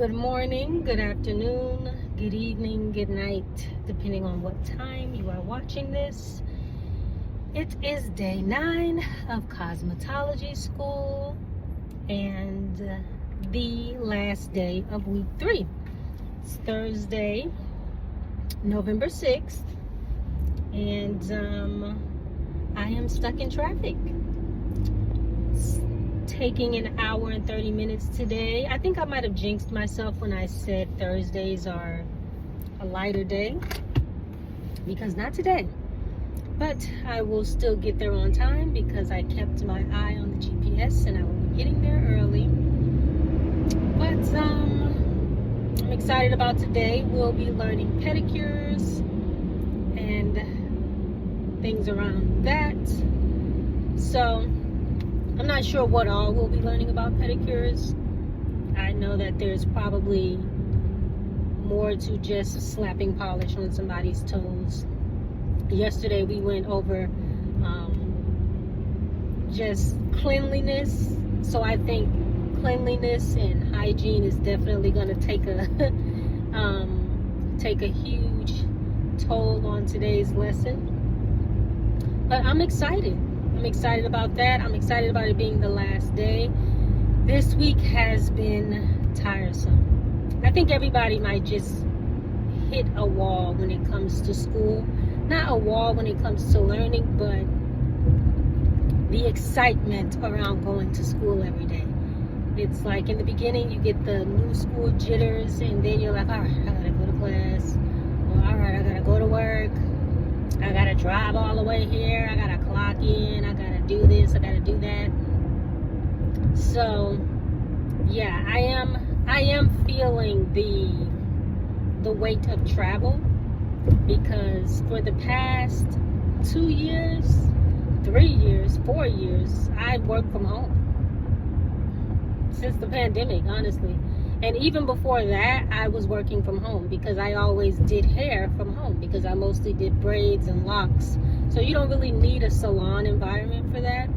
Good morning, good afternoon, good evening, good night, depending on what time you are watching this. It is day 9 of cosmetology school and the last day of week 3. It's Thursday, November 6th, and I am stuck in traffic. It's taking an hour and 30 minutes today. I think I might have jinxed myself when I said Thursdays are a lighter day, because not today. But I will still get there on time because I kept my eye on the GPS and I will be getting there early. But I'm excited about today. We'll be learning pedicures and things around that. So I'm not sure what all we'll be learning about pedicures. I know that there's probably more to just slapping polish on somebody's toes. Yesterday we went over just cleanliness. So I think cleanliness and hygiene is definitely going to take a huge toll on today's lesson. But I'm excited. I'm excited about that. I'm excited about it being the last day. This week has been tiresome. I think everybody might just hit a wall when it comes to school. Not a wall when it comes to learning, but the excitement around going to school every day. It's like in the beginning you get the new school jitters, and then you're like, all right, I gotta go to class. Or all right, I gotta go to work. I gotta drive all the way here. I gotta clock in. I gotta do this. I gotta do that. So, yeah, I am feeling the weight of travel, because for the past 2 years, 3 years, 4 years, I've worked from home since the pandemic, honestly. And even before that, I was working from home because I always did hair from home, because I mostly did braids and locks. So you don't really need a salon environment for that.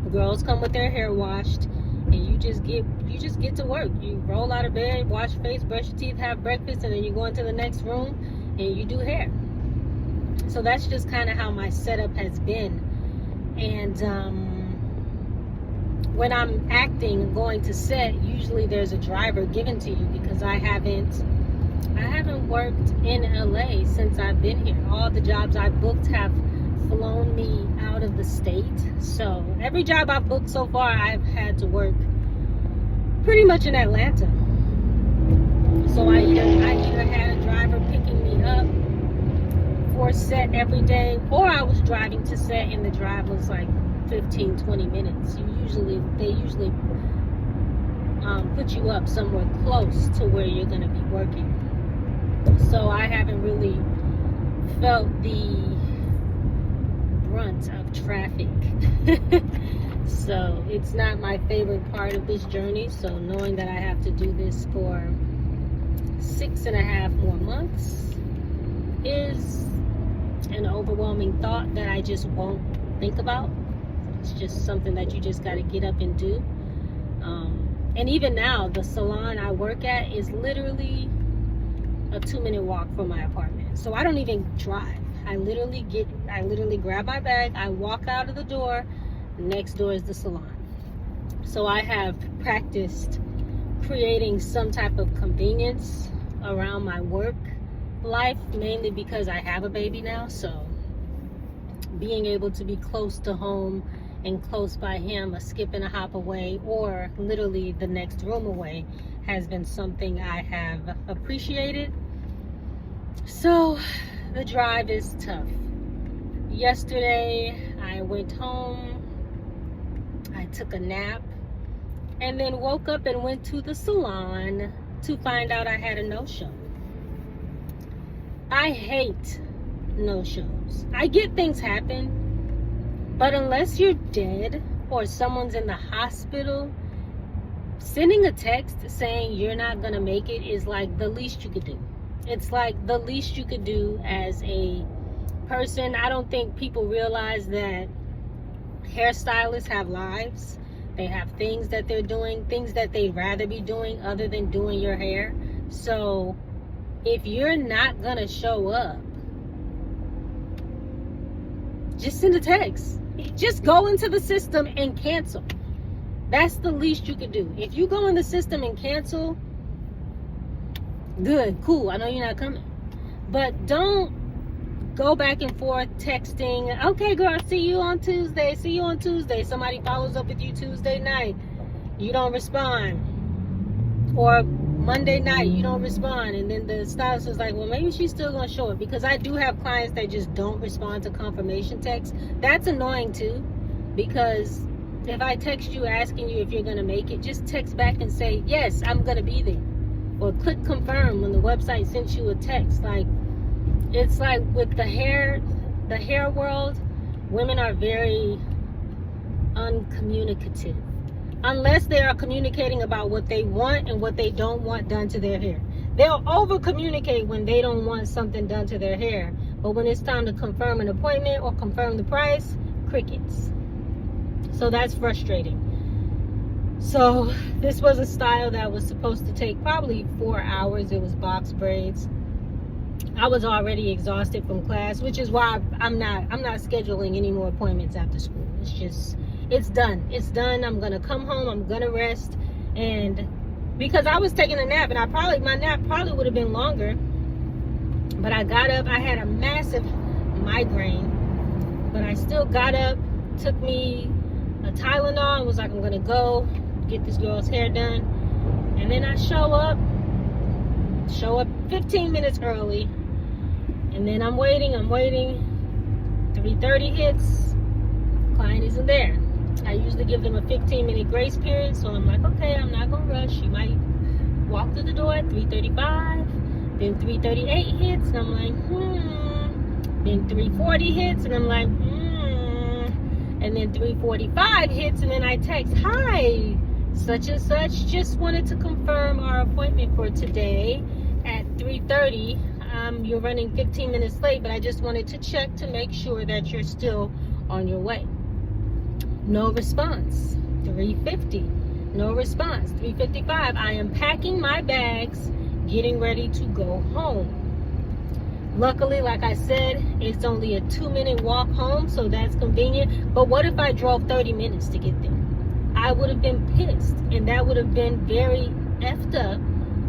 The girls come with their hair washed, and you just get to work. You roll out of bed, wash your face, brush your teeth, have breakfast, and then you go into the next room and you do hair. So that's just kind of how my setup has been. And when I'm acting, going to set, usually there's a driver given to you, because I haven't worked in LA since I've been here. All the jobs I've booked have flown me out of the state. So every job I've booked so far, I've had to work pretty much in Atlanta. So I either had a driver picking me up for set every day, or I was driving to set and the drive was like 15-20 minutes. They usually put you up somewhere close to where you're going to be working. So I haven't really felt the brunt of traffic. So it's not my favorite part of this journey. So knowing that I have to do this for 6.5 more months is an overwhelming thought that I just won't think about. It's just something that you just got to get up and do. And even now, the salon I work at is literally a 2-minute walk from my apartment. So I don't even drive. I literally grab my bag, I walk out of the door, next door is the salon. So I have practiced creating some type of convenience around my work life, mainly because I have a baby now. So being able to be close to home and close by him, a skip and a hop away, or literally the next room away, has been something I have appreciated. So the drive is tough. Yesterday I went home, I took a nap, and then woke up and went to the salon to find out I had a no-show. I hate no-shows. I get things happen, but unless you're dead or someone's in the hospital, sending a text saying you're not gonna make it is like the least you could do. It's like the least you could do as a person. I don't think people realize that hairstylists have lives. They have things that they're doing, things that they'd rather be doing other than doing your hair. So if you're not gonna show up, just send a text. Just go into the system and cancel. That's the least you could do. If you go in the system and cancel, good, cool, I know you're not coming. But don't go back and forth texting, okay girl, see you on Tuesday. Somebody follows up with you Tuesday night, you don't respond. Or Monday night, you don't respond. And then the stylist is like, well, maybe she's still gonna show it. Because I do have clients that just don't respond to confirmation texts. That's annoying too, because if I text you asking you if you're gonna make it, just text back and say, yes, I'm gonna be there. Or click confirm when the website sends you a text. Like, it's like with the hair world, women are very uncommunicative. Unless they are communicating about what they want and what they don't want done to their hair. They'll over communicate when they don't want something done to their hair. But when it's time to confirm an appointment or confirm the price, crickets. So that's frustrating. So this was a style that was supposed to take probably 4 hours. It was box braids. I was already exhausted from class, which is why I'm not scheduling any more appointments after school. It's done. I'm gonna come home, I'm gonna rest. And because I was taking a nap, and my nap probably would have been longer, but I got up. I had a massive migraine, but I still got up, took me a Tylenol, and was like, I'm gonna go get this girl's hair done. And then I show up 15 minutes early, and then I'm waiting. 3:30 hits, client isn't there. I usually give them a 15-minute grace period, so I'm like, okay, I'm not gonna rush. You might walk through the door at 3:35, then 3:38 hits, and I'm like, then 3:40 hits, and I'm like, and then 3:45 hits, and then I text, hi, such and such, just wanted to confirm our appointment for today at 3:30. You're running 15 minutes late, but I just wanted to check to make sure that you're still on your way. No response. 3:50, no response. 3:55, I am packing my bags, getting ready to go home. Luckily, like I said, it's only a 2-minute walk home, so that's convenient. But what if I drove 30 minutes to get there? I would have been pissed, and that would have been very effed up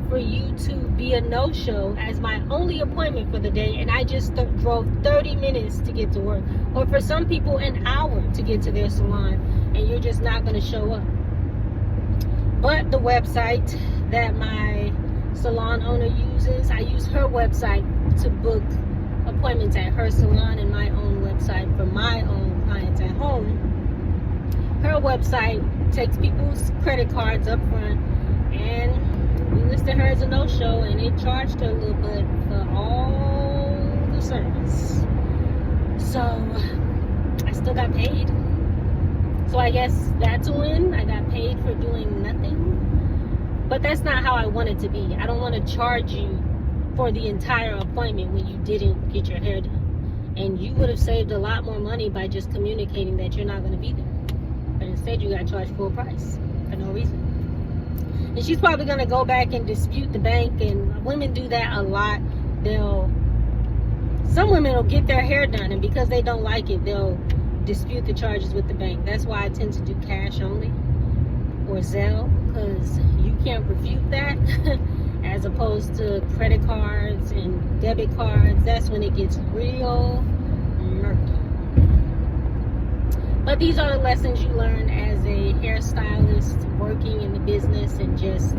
for you to be a no-show as my only appointment for the day, and I just drove 30 minutes to get to work. Or for some people, an hour to get to their salon, and you're just not going to show up. But the website that my salon owner uses, I use her website to book appointments at her salon, and my own website for my own clients at home. Her website takes people's credit cards up front, and we listed her as a no-show, and it charged her a little bit for all the service. So I still got paid. So I guess that's a win. I got paid for doing nothing. But that's not how I want it to be. I don't want to charge you for the entire appointment when you didn't get your hair done. And you would have saved a lot more money by just communicating that you're not going to be there. But instead you got charged full price for no reason. And she's probably going to go back and dispute the bank, and women do that a lot. Some women will get their hair done, and because they don't like it, they'll dispute the charges with the bank. That's why I tend to do cash only or Zelle, because you can't refute that. As opposed to credit cards and debit cards, that's when it gets real murky. But these are the lessons you learn as a hairstylist working in the business, and just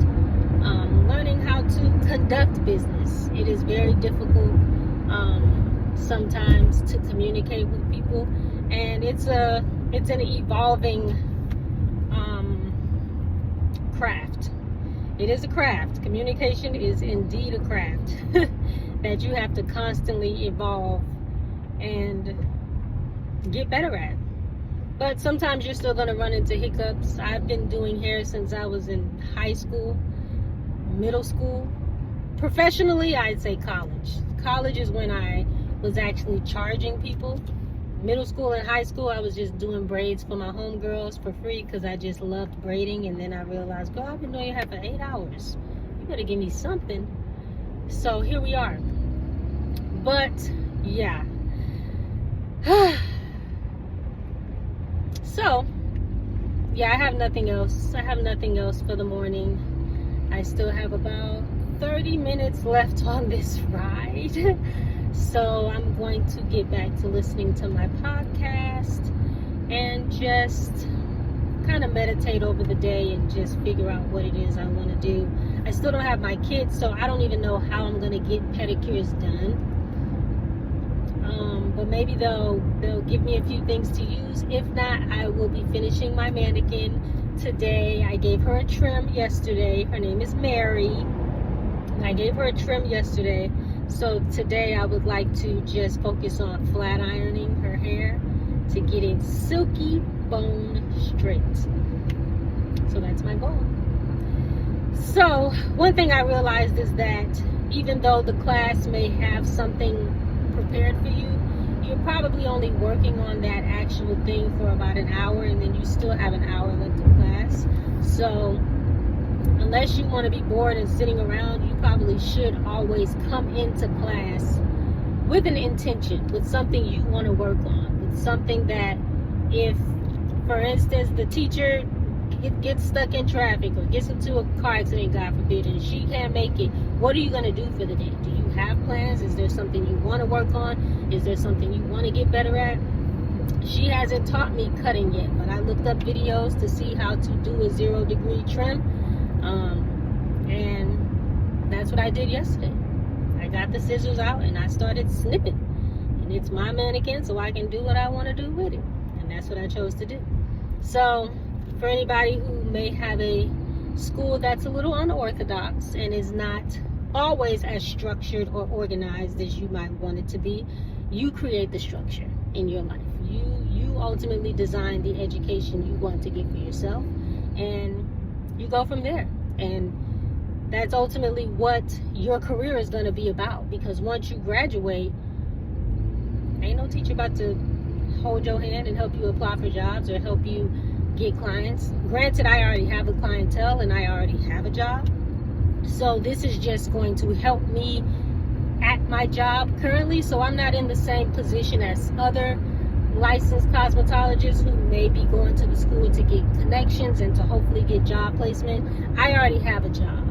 learning how to conduct business. It is very difficult sometimes to communicate with people, and it's an evolving craft. It is a craft. Communication is indeed a craft that you have to constantly evolve and get better at. But sometimes you're still going to run into hiccups. I've been doing hair since I was in high school, middle school. Professionally, I'd say college. College is when I was actually charging people middle school and high school, I was just doing braids for my homegirls for free because I just loved braiding. And then I realized, girl, I've been doing your hair for 8 hours. You better give me something. So here we are. But yeah. So yeah, I have nothing else. I have nothing else for the morning. I still have about 30 minutes left on this ride. So I'm going to get back to listening to my podcast and just kind of meditate over the day and just figure out what it is I want to do. I still don't have my kids, so I don't even know how I'm going to get pedicures done. But maybe they'll give me a few things to use. If not, I will be finishing my mannequin today. I gave her a trim yesterday. Her name is Mary. And I gave her a trim yesterday. So today I would like to just focus on flat ironing her hair to get it silky bone straight. So that's my goal. So one thing I realized is that even though the class may have something prepared for you, you're probably only working on that actual thing for about an hour, and then you still have an hour left of class. So unless you want to be bored and sitting around, you probably should always come into class with an intention, with something you want to work on, with something that if, for instance, the teacher gets stuck in traffic or gets into a car accident, God forbid, and she can't make it, what are you going to do for the day? Do you have plans? Is there something you want to work on? Is there something you want to get better at? She hasn't taught me cutting yet, but I looked up videos to see how to do a 0-degree trim. And that's what I did yesterday. I got the scissors out and I started snipping. And it's my mannequin, so I can do what I want to do with it. And that's what I chose to do. So for anybody who may have a school that's a little unorthodox and is not always as structured or organized as you might want it to be, you create the structure in your life. You ultimately design the education you want to get for yourself, and you go from there. And that's ultimately what your career is going to be about, because once you graduate, ain't no teacher about to hold your hand and help you apply for jobs or help you get clients. Granted, I already have a clientele and I already have a job, so this is just going to help me at my job currently. So I'm not in the same position as other licensed cosmetologists who may be going to the school to get connections and to hopefully get job placement. I already have a job,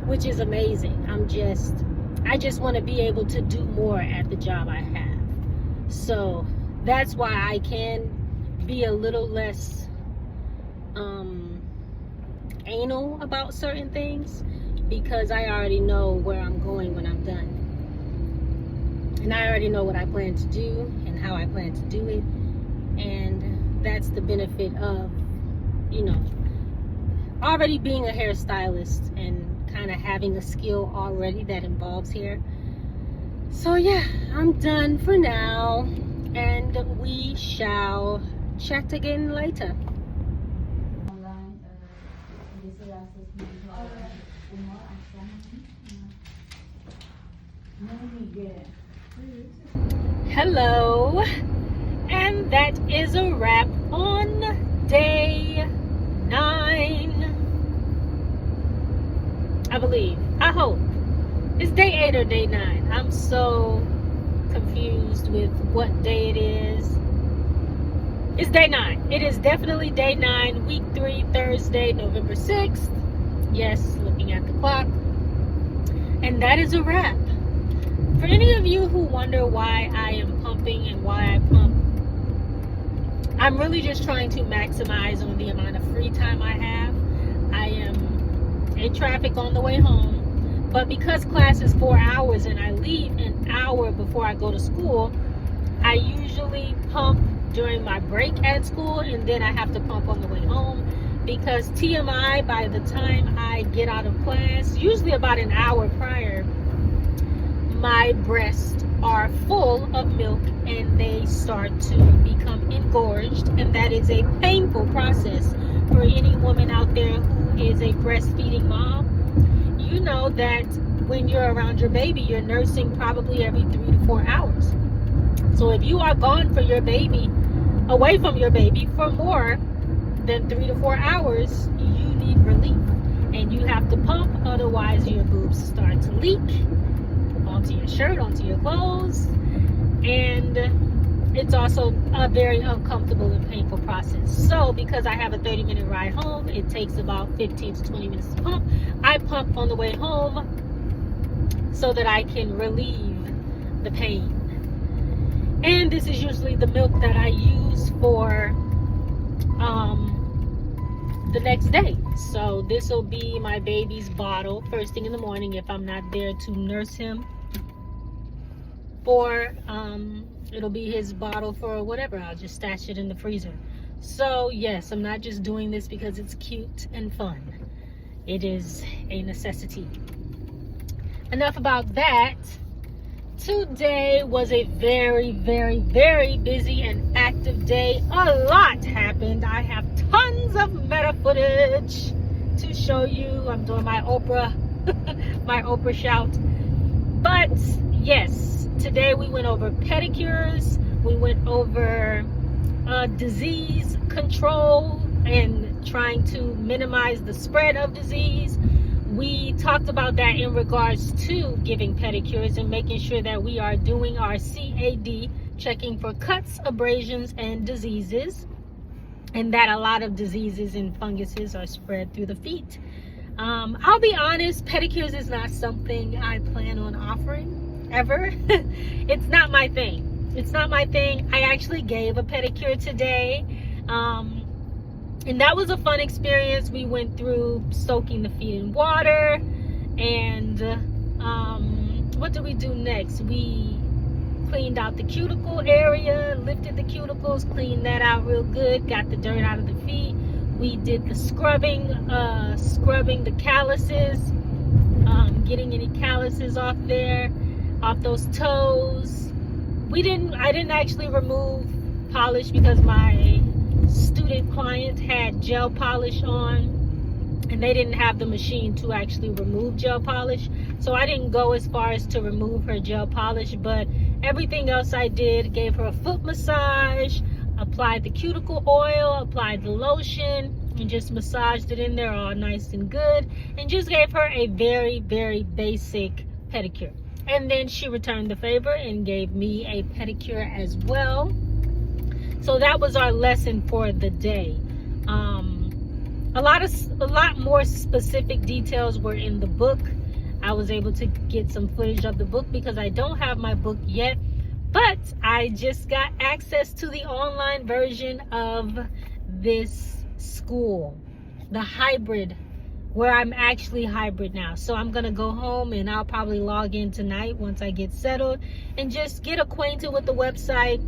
which is amazing. I just want to be able to do more at the job I have. So that's why I can be a little less anal about certain things, because I already know where I'm going when I'm done. And I already know what I plan to do and how I plan to do it. And that's the benefit of, already being a hairstylist and kind of having a skill already that involves hair. So yeah, I'm done for now, and we shall chat again later. Hello, and that is a wrap on day 9, I believe. I hope it's day 8 or day 9. I'm so confused with what day it is. It's day 9. It is definitely day 9, week 3, Thursday, November 6th. Yes, looking at the clock. And that is a wrap. For any of you who wonder why I am pumping and why I pump, I'm really just trying to maximize on the amount of free time I have. I am in traffic on the way home, but because class is 4 hours and I leave an hour before I go to school, I usually pump during my break at school, and then I have to pump on the way home, because TMI, by the time I get out of class, usually about an hour prior, my breasts are full of milk and they start to become engorged, and that is a painful process for any woman out there who is a breastfeeding mom. You know that when you're around your baby, you're nursing probably every 3 to 4 hours. So if you are gone for your baby, away from your baby for more than 3 to 4 hours, you need relief. And you have to pump, otherwise your boobs start to leak onto your shirt, onto your clothes. And it's also a very uncomfortable and painful process. So because I have a 30-minute ride home, it takes about 15 to 20 minutes to pump. I pump on the way home so that I can relieve the pain. And this is usually the milk that I use for the next day. So this will be my baby's bottle first thing in the morning if I'm not there to nurse him. Or it'll be his bottle for whatever. I'll just stash it in the freezer. So yes, I'm not just doing this because it's cute and fun. It is a necessity. Enough about that. Today was a very, very, very busy and active day. A lot happened. I have tons of meta footage to show you. I'm doing my Oprah, my Oprah shout. But yes, today we went over pedicures. We went over disease control and trying to minimize the spread of disease. We talked about that in regards to giving pedicures and making sure that we are doing our CAD, checking for cuts, abrasions, and diseases, and that a lot of diseases and funguses are spread through the feet. I'll be honest, pedicures is not something I plan on offering ever. It's not my thing. It's not my thing. I actually gave a pedicure today. And that was a fun experience. We went through soaking the feet in water, and what did we do next? We cleaned out the cuticle area, lifted the cuticles, cleaned that out real good, got the dirt out of the feet. We did the scrubbing the calluses, getting any calluses off there, off those toes. I didn't actually remove polish because my student client had gel polish on and they didn't have the machine to actually remove gel polish, so I didn't go as far as to remove her gel polish. But everything else I did, gave her a foot massage, applied the cuticle oil, applied the lotion, and just massaged it in there all nice and good, and just gave her a very, very basic pedicure. And then she returned the favor and gave me a pedicure as well. So that was our lesson for the day. A lot more specific details were in the book. I was able to get some footage of the book because I don't have my book yet, but I just got access to the online version of this school, the hybrid, where I'm actually hybrid now. So I'm gonna go home and I'll probably log in tonight once I get settled and just get acquainted with the website.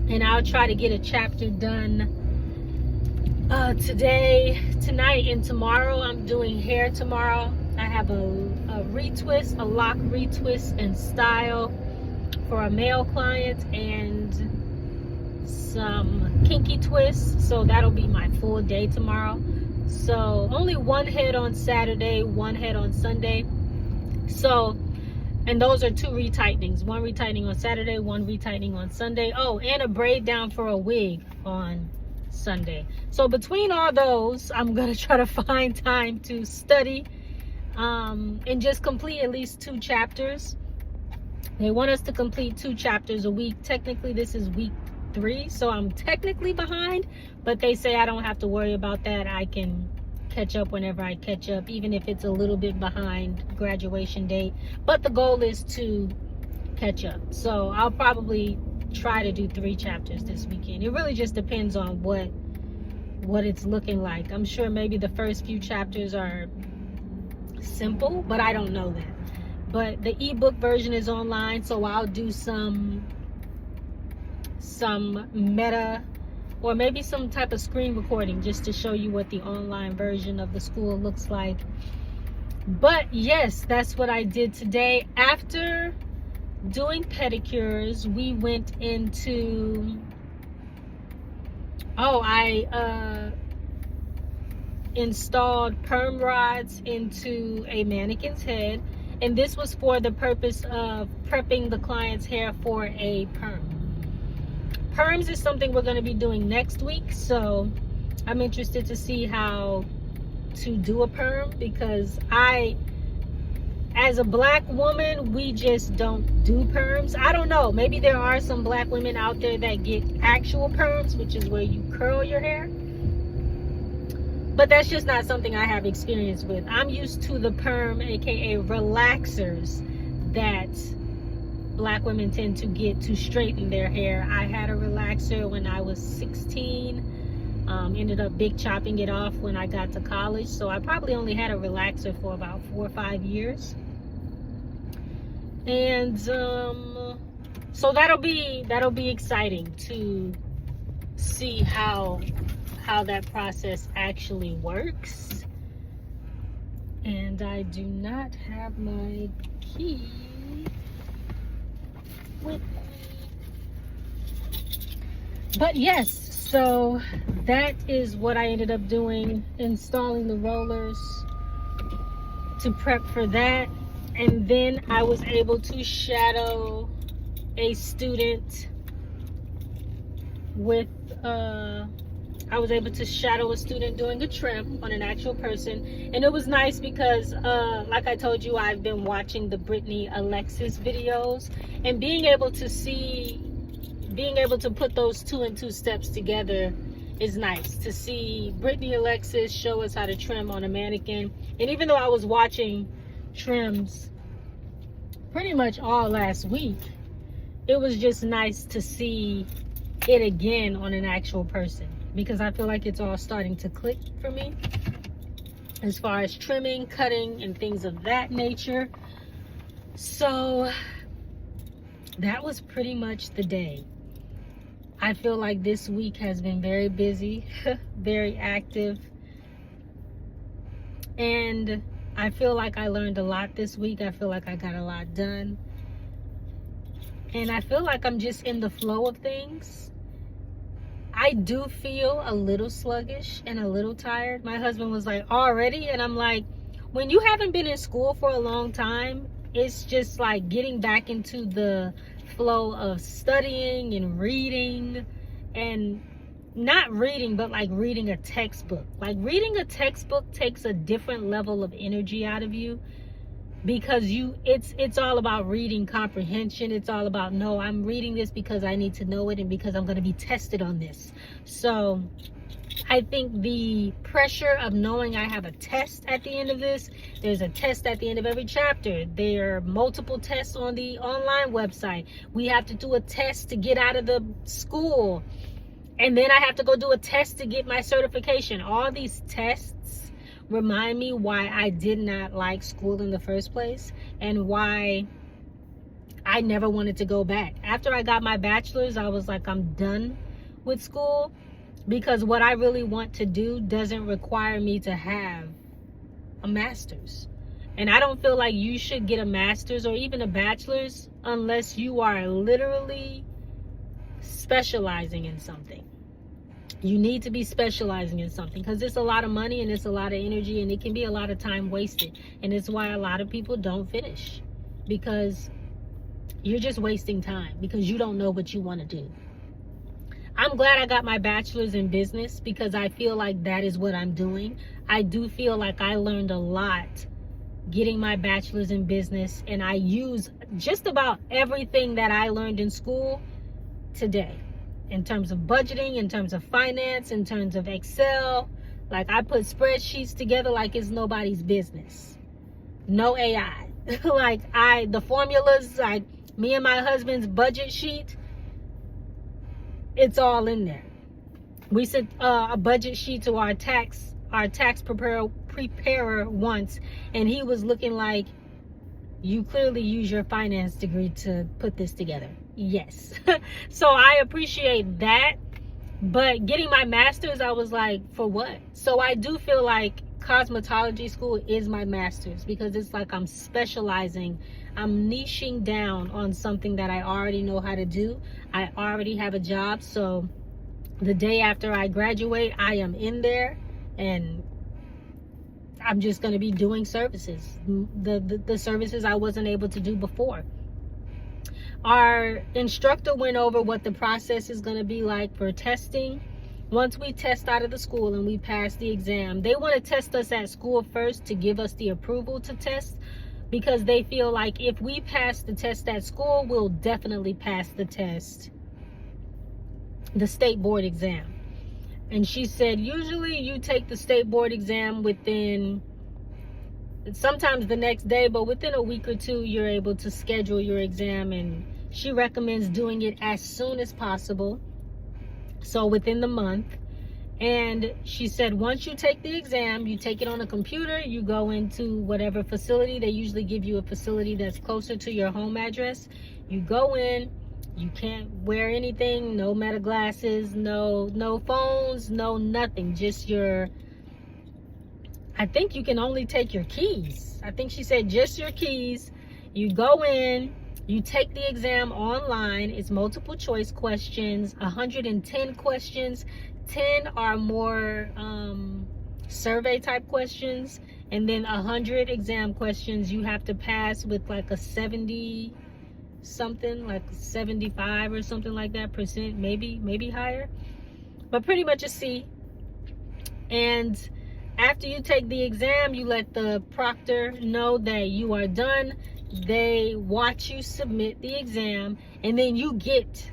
And I'll try to get a chapter done today, tonight, and tomorrow. I'm doing hair tomorrow. I have a retwist, a lock retwist and style for a male client, and some kinky twists. So that'll be my full day tomorrow. So only one head on Saturday, one head on Sunday. So, and those are 2 retightnings. One retightening on Saturday, one retightening on Sunday. Oh, and a braid down for a wig on Sunday. So between all those, I'm going to try to find time to study and just complete at least 2 chapters. They want us to complete 2 chapters a week. Technically, this is week 3, so I'm technically behind. But they say I don't have to worry about that. I can catch up whenever I catch up, even if it's a little bit behind graduation date. But the goal is to catch up. So I'll probably try to do 3 chapters this weekend. It really just depends on what it's looking like. I'm sure maybe the first few chapters are simple, but I don't know that. But the ebook version is online, so I'll do some meta, or maybe some type of screen recording just to show you what the online version of the school looks like. But yes, that's what I did today. After doing pedicures, we went into, I installed perm rods into a mannequin's head, And this was for the purpose of prepping the client's hair for a perm. Perms is something we're going to be doing next week, so I'm interested to see how to do a perm, because as a black woman, we just don't do perms. I don't know, maybe there are some black women out there that get actual perms, which is where you curl your hair, but that's just not something I have experience with. I'm used to the perm, aka relaxers, that black women tend to get to straighten their hair. I had a relaxer when I was 16. Ended up big chopping it off when I got to college, so I probably only had a relaxer for about 4 or 5 years. And so that'll be exciting to see how that process actually works. And I do not have my key with me. But yes, so that is what I ended up doing, installing the rollers to prep for that. And then I was able to shadow a student with doing a trim on an actual person. And it was nice because like I told you, I've been watching the Brittany Alexis videos, and being able to put those 2 and 2 steps together is nice. To see Brittany Alexis show us how to trim on a mannequin. And even though I was watching trims pretty much all last week, it was just nice to see it again on an actual person, because I feel like it's all starting to click for me as far as trimming, cutting, and things of that nature. So that was pretty much the day. I feel like this week has been very busy, very active, and I feel like I learned a lot this week. I feel like I got a lot done, and I feel like I'm just in the flow of things. I do feel a little sluggish and a little tired. My husband was like, already? And I'm like, when you haven't been in school for a long time, it's just like getting back into the flow of studying and reading, and not reading, but like reading a textbook. Like reading a textbook takes a different level of energy out of you, because it's all about reading comprehension. It's all about, no, I'm reading this because I need to know it and because I'm going to be tested on this. So I think the pressure of knowing I have a test at the end of this, there's a test at the end of every chapter. There are multiple tests on the online website. We have to do a test to get out of the school. And then I have to go do a test to get my certification. All these tests remind me why I did not like school in the first place, and why I never wanted to go back. After I got my bachelor's, I was like, I'm done with school, because what I really want to do doesn't require me to have a master's. And I don't feel like you should get a master's or even a bachelor's unless you are literally specializing in something. You need to be specializing in something, because it's a lot of money and it's a lot of energy, and it can be a lot of time wasted. And it's why a lot of people don't finish, because you're just wasting time because you don't know what you want to do. I'm glad I got my bachelor's in business, because I feel like that is what I'm doing. I do feel like I learned a lot getting my bachelor's in business, and I use just about everything that I learned in school today, in terms of budgeting, in terms of finance, in terms of Excel. Like, I put spreadsheets together like it's nobody's business. No AI. Like, the formulas, like me and my husband's budget sheet, it's all in there. We sent a budget sheet to our tax preparer once, and he was looking like, you clearly use your finance degree to put this together. Yes. So I appreciate that. But getting my master's, I was like, for what? So I do feel like cosmetology school is my master's, because it's like I'm specializing. I'm niching down on something that I already know how to do. I already have a job. So the day after I graduate, I am in there, and I'm just going to be doing services, the services I wasn't able to do before. Our instructor went over what the process is going to be like for testing. Once we test out of the school and we pass the exam, they want to test us at school first to give us the approval to test, because they feel like if we pass the test at school, we'll definitely pass the test, the state board exam. And she said, usually you take the state board exam within, sometimes the next day, but within a week or two, you're able to schedule your exam. And she recommends doing it as soon as possible, so within the month. And she said, once you take the exam, you take it on a computer, you go into whatever facility. They usually give you a facility that's closer to your home address. You go in, you can't wear anything, no meta glasses, no phones, no nothing, just your, I think you can only take your keys. I think she said just your keys. You go in, you take the exam online. It's multiple choice questions, 110 questions. 10 are more survey type questions, and then 100 exam questions you have to pass with like a 70 something, like 75 or something like that percent, maybe higher, but pretty much a C. And after you take the exam, you let the proctor know that you are done. They watch you submit the exam, and then you get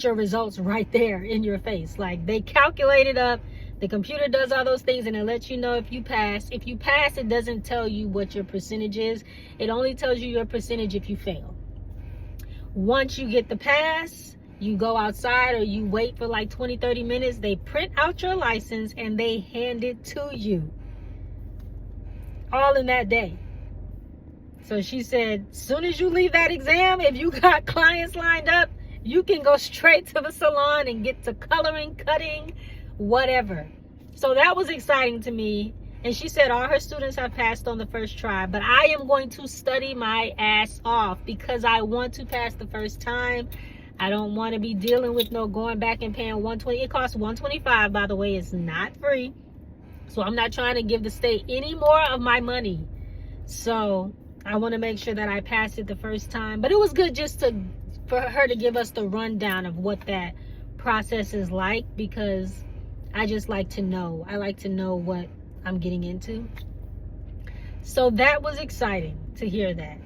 your results right there in your face. Like, they calculate it up, the computer does all those things, and it lets you know if you pass. If you pass, it doesn't tell you what your percentage is. It only tells you your percentage if you fail. Once you get the pass, you go outside, or you wait for like 20-30 minutes. They print out your license and they hand it to you, all in that day. So she said, soon as you leave that exam, if you got clients lined up, you can go straight to the salon and get to coloring, cutting, whatever. So that was exciting to me. And she said all her students have passed on the first try, but I am going to study my ass off because I want to pass the first time. I don't want to be dealing with no going back and paying $120. It costs $125, by the way. It's not free. So I'm not trying to give the state any more of my money. So I want to make sure that I pass it the first time. But it was good just for her to give us the rundown of what that process is like, because I just like to know. I like to know what I'm getting into. So that was exciting to hear that.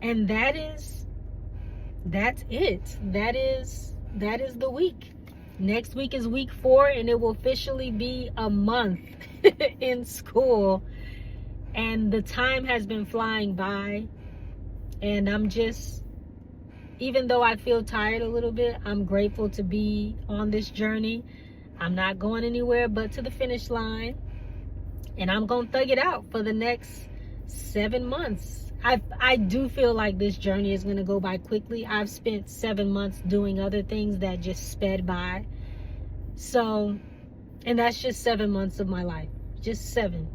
And that's it. That is the week. Next week is week 4, and it will officially be a month in school. And the time has been flying by. And I'm just, even though I feel tired a little bit, I'm grateful to be on this journey. I'm not going anywhere but to the finish line. And I'm going to thug it out for the next 7 months. I do feel like this journey is going to go by quickly. I've spent 7 months doing other things that just sped by. So, and that's just 7 months of my life. Just seven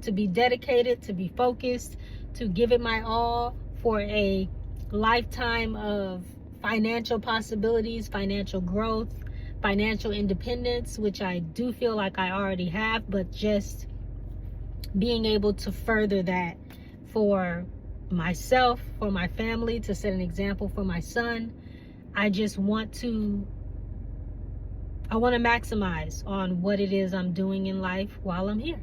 to be dedicated, to be focused, to give it my all for a lifetime of financial possibilities, financial growth, financial independence, which I do feel like I already have, but just being able to further that for myself, for my family, to set an example for my son. I want to maximize on what it is I'm doing in life while I'm here.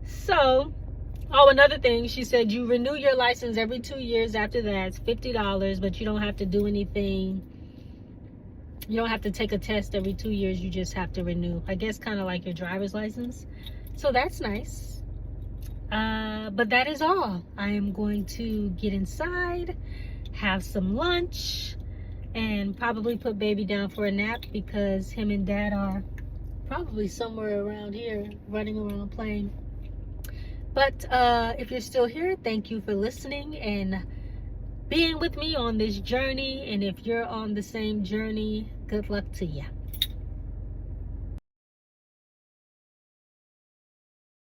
So, another thing, she said you renew your license every 2 years. After that, it's $50, but you don't have to do anything. You don't have to take a test every 2 years. You just have to renew. I guess kind of like your driver's license. So that's nice. But that is all. I am going to get inside, have some lunch, and probably put baby down for a nap, because him and dad are probably somewhere around here running around playing. But if you're still here, thank you for listening and being with me on this journey. And if you're on the same journey, good luck to you.